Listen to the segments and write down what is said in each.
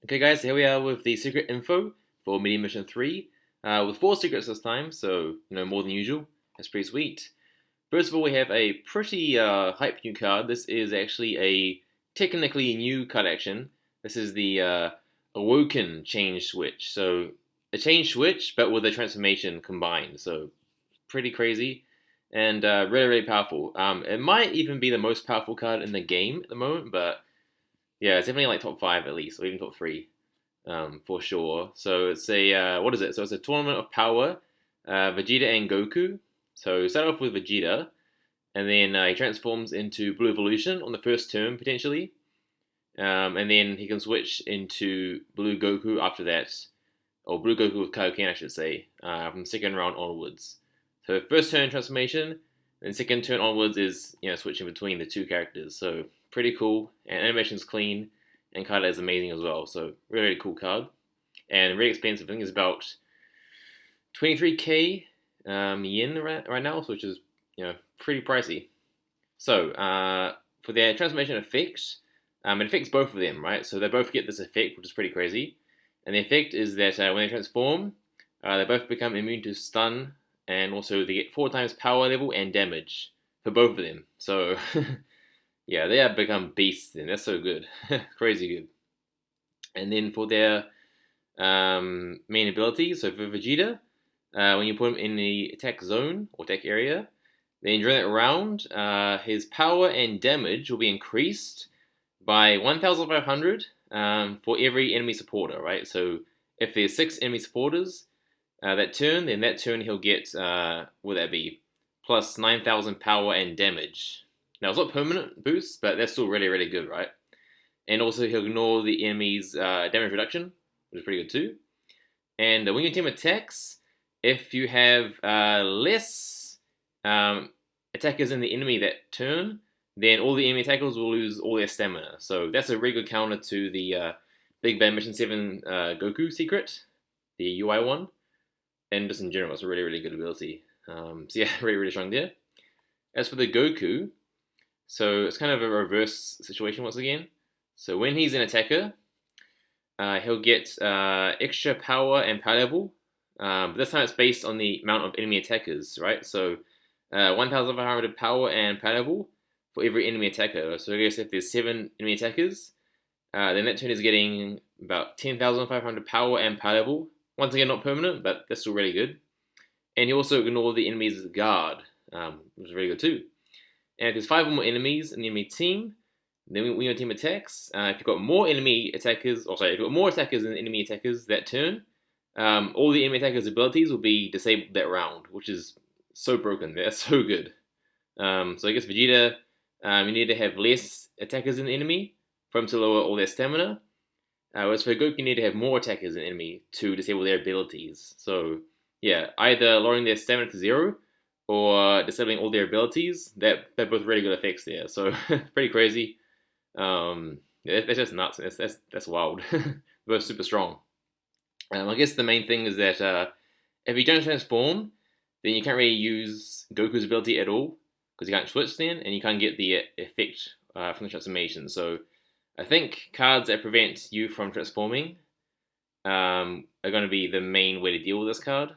Okay, guys, here we are with the secret info for Meteor Mission 3, with 4 secrets this time, so, more than usual. That's pretty sweet. First of all, we have a pretty hype new card. This is actually a technically new card action. This is the Awoken Change Switch. So, a change switch, but with a transformation combined. So, pretty crazy and really, really powerful. It might even be the most powerful card in the game at the moment, but yeah, it's definitely like top 5 at least, or even top 3 for sure. So it's a what is it? So it's a tournament of power, Vegeta and Goku. So start off with Vegeta, and then he transforms into Blue Evolution on the first turn potentially, and then he can switch into Blue Goku after that, or Blue Goku with Kaioken, I should say, from second round onwards. So first turn transformation, and second turn onwards is switching between the two characters. So pretty cool, and animation's clean, and card is amazing as well. So really, really cool card, and really expensive. I think it's about 23k yen right now, which is pretty pricey. So for their transformation effects, it affects both of them, right? So they both get this effect, which is pretty crazy. And the effect is that when they transform, they both become immune to stun, and also they get 4 times power level and damage for both of them. So yeah, they have become beasts, and that's so good, crazy good. And then for their main abilities, so for Vegeta, when you put him in the attack zone or attack area, then during that round, his power and damage will be increased by 1,500 for every enemy supporter, right? So if there's 6 enemy supporters that turn, then that turn he'll get, what would that be? Plus 9,000 power and damage. Now, it's not permanent boost, but that's still really, really good, right? And also, he'll ignore the enemy's damage reduction, which is pretty good too. And when your team attacks, if you have less attackers in the enemy that turn, then all the enemy attackers will lose all their stamina. So that's a really good counter to the Big Bang Mission 7 Goku secret, the UI one. And just in general, it's a really, really good ability. So yeah, really, really strong there. As for the Goku, so it's kind of a reverse situation once again. So when he's an attacker, he'll get extra power and power level. But this time it's based on the amount of enemy attackers, right? So 1,500 power and power level for every enemy attacker. So I guess if there's 7 enemy attackers, then that turn is getting about 10,500 power and power level. Once again, not permanent, but that's still really good. And he also ignore the enemy's guard, which is really good too. And if there's 5 or more enemies in the enemy team, then when your team attacks, if you've got more enemy attackers, if you've got more attackers than enemy attackers that turn, all the enemy attackers' abilities will be disabled that round, which is so broken. That's so good. So I guess Vegeta, you need to have less attackers in the enemy for him to lower all their stamina. Whereas for Goku, you need to have more attackers in the enemy to disable their abilities. So yeah, either lowering their stamina to 0 or disabling all their abilities. They're both really good effects there. So pretty crazy. That's just nuts. That's wild. Both super strong. I guess the main thing is that if you don't transform, then you can't really use Goku's ability at all because you can't switch then, and you can't get the effect from the transformation. So I think cards that prevent you from transforming are going to be the main way to deal with this card.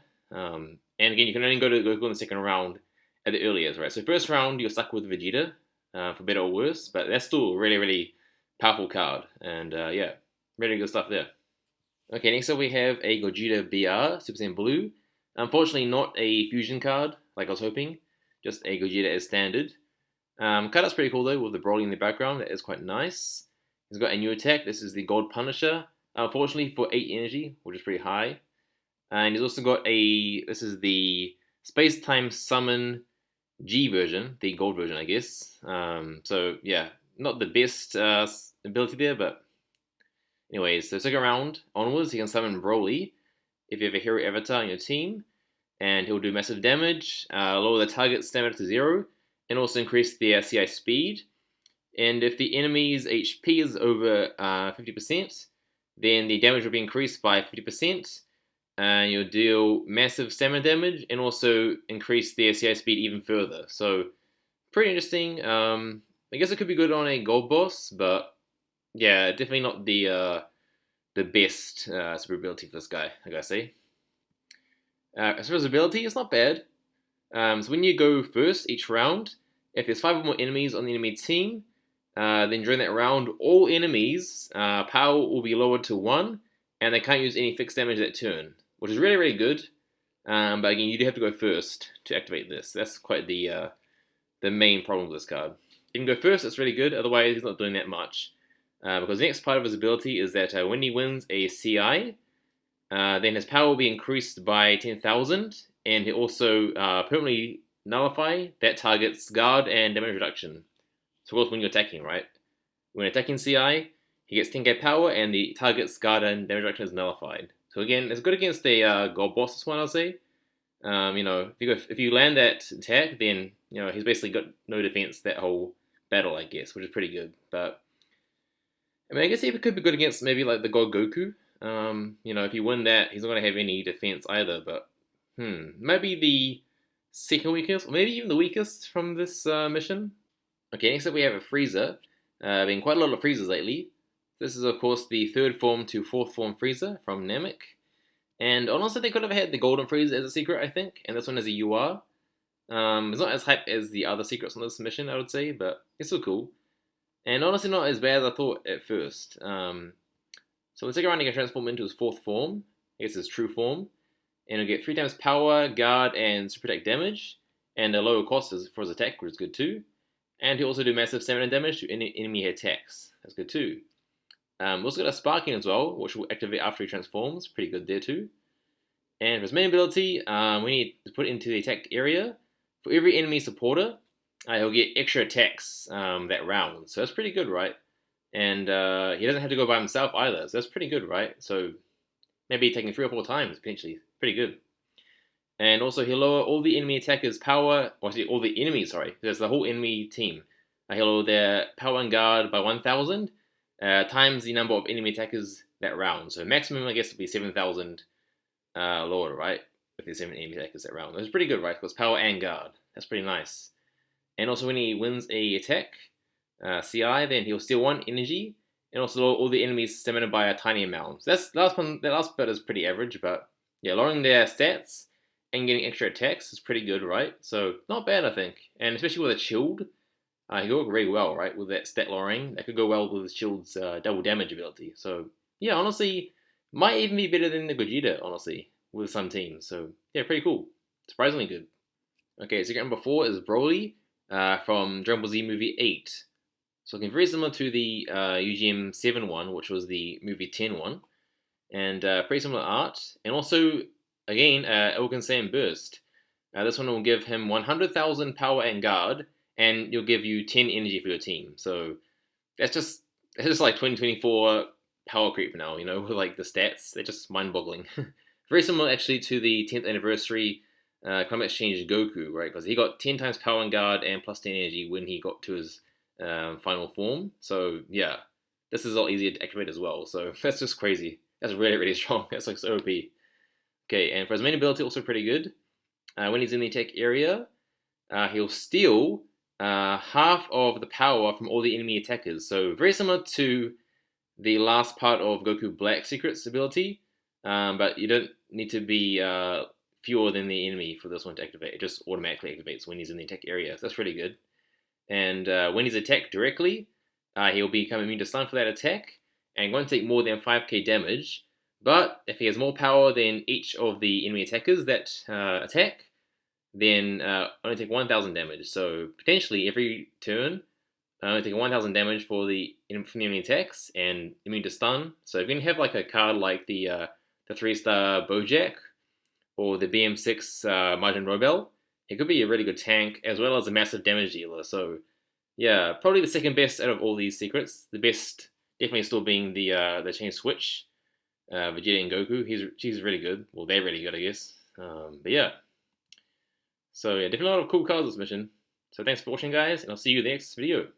And again, you can only go to Goku in the second round at the earliest, right? So first round, you're stuck with Vegeta, for better or worse, but that's still a really, really powerful card. And yeah, really good stuff there. Okay, next up we have a Gogeta BR, Super Saiyan Blue. Unfortunately, not a fusion card, like I was hoping. Just a Gogeta as standard. Card art's pretty cool though, with the Broly in the background. That is quite nice. He's got a new attack. This is the Gold Punisher. Unfortunately, for 8 energy, which is pretty high. And he's also got this is the Space Time Summon G version, the gold version, I guess. So yeah, not the best ability there, but anyways, so second round onwards, he can summon Broly if you have a hero avatar in your team, and he'll do massive damage, lower the target stamina to 0, and also increase their CI speed. And if the enemy's HP is over 50%, then the damage will be increased by 50%. And you'll deal massive stamina damage and also increase their CI speed even further. So, pretty interesting. I guess it could be good on a gold boss, but yeah, definitely not the the best super ability for this guy, I gotta say. As for his ability, it's not bad. So when you go first each round, if there's 5 or more enemies on the enemy team, then during that round, all enemies' power will be lowered to 1, and they can't use any fixed damage that turn, which is really, really good. But again, you do have to go first to activate this. That's quite the main problem with this card. If you can go first, that's really good. Otherwise, he's not doing that much. Because the next part of his ability is that when he wins a CI, then his power will be increased by 10,000, and he also permanently nullify that target's guard and damage reduction. So, of course, when you're attacking, right? When attacking CI, he gets 10k power, and the target's guard and damage reduction is nullified. So again, it's good against a gold boss. This one, I'll say. If you land that attack, then he's basically got no defense that whole battle, I guess, which is pretty good. But I mean, I guess he could be good against maybe like the God Goku. If you win that, he's not gonna have any defense either. But maybe the second weakest, or maybe even the weakest from this mission. Okay, next up we have a Frieza. Been quite a lot of Friezas lately. This is of course the 3rd form to 4th form Frieza from Namek. And honestly, they could have had the Golden Frieza as a secret, I think, and this one as a UR. It's not as hype as the other secrets on this mission, I would say, but it's still cool. And honestly, not as bad as I thought at first. So the second round, he can transform into his 4th form, I guess his true form, and he'll get 3 times power, guard, and super attack damage, and a lower cost for his attack, which is good too. And he'll also do massive stamina damage to enemy attacks. That's good too. We also got a Sparking as well, which will activate after he transforms. Pretty good there too. And for his main ability, we need to put it into the attack area. For every enemy supporter, he'll get extra attacks that round. So that's pretty good, right? And he doesn't have to go by himself either. So that's pretty good, right? So maybe taking 3 or 4 times, potentially. Pretty good. And also, he'll lower all the enemy attackers' power, or actually all the enemies, sorry. There's the whole enemy team. He'll lower their power and guard by 1,000 times the number of enemy attackers that round. So maximum, I guess, would be 7,000 lower, right? If there's 7 enemy attackers that round. That's pretty good, right? Because power and guard. That's pretty nice. And also, when he wins a attack, CI, then he'll steal 1 energy, and also lower all the enemies' stamina by a tiny amount. So that last bit is pretty average, but yeah, lowering their stats and getting extra attacks is pretty good, right? So, not bad, I think. And especially with a shield, he could work really well, right? With that stat lowering, that could go well with his shield's double damage ability. So, yeah, honestly, might even be better than the Gogeta, honestly, with some teams. So, yeah, pretty cool. Surprisingly good. Okay, secret number 4 is Broly from Dragon Ball Z Movie 8. So, looking very similar to the UGM 7 one, which was the Movie 10 one. And pretty similar art. And also, again, Elgin Saiyan Burst. This one will give him 100,000 power and guard, and it'll give you 10 energy for your team. So that's just like 2024 power creep now, with like the stats. They're just mind-boggling. Very similar actually to the 10th anniversary Climate Exchange Goku, right? Because he got 10 times power and guard and plus 10 energy when he got to his final form. So yeah, this is a lot easier to activate as well. So that's just crazy. That's really, really strong. That's like so OP. Okay, and for his main ability, also pretty good. When he's in the attack area, he'll steal half of the power from all the enemy attackers. So very similar to the last part of Goku Black Secret's ability, but you don't need to be fewer than the enemy for this one to activate. It just automatically activates when he's in the attack area. So that's pretty good. And when he's attacked directly, he'll become immune to stun for that attack, and won't take more than 5k damage. But if he has more power than each of the enemy attackers that attack, then only take 1,000 damage. So potentially every turn, only take 1,000 damage for the enemy attacks and immune to stun. So if you can have like a card like the 3-star Bojack or the BM6 Majin Robel, it could be a really good tank as well as a massive damage dealer. So yeah, probably the second best out of all these secrets. The best definitely still being the Chain Switch, Vegeta and Goku. She's really good. Well, they're really good, I guess. But yeah. So yeah, definitely a lot of cool cards this mission. So thanks for watching, guys, and I'll see you in the next video.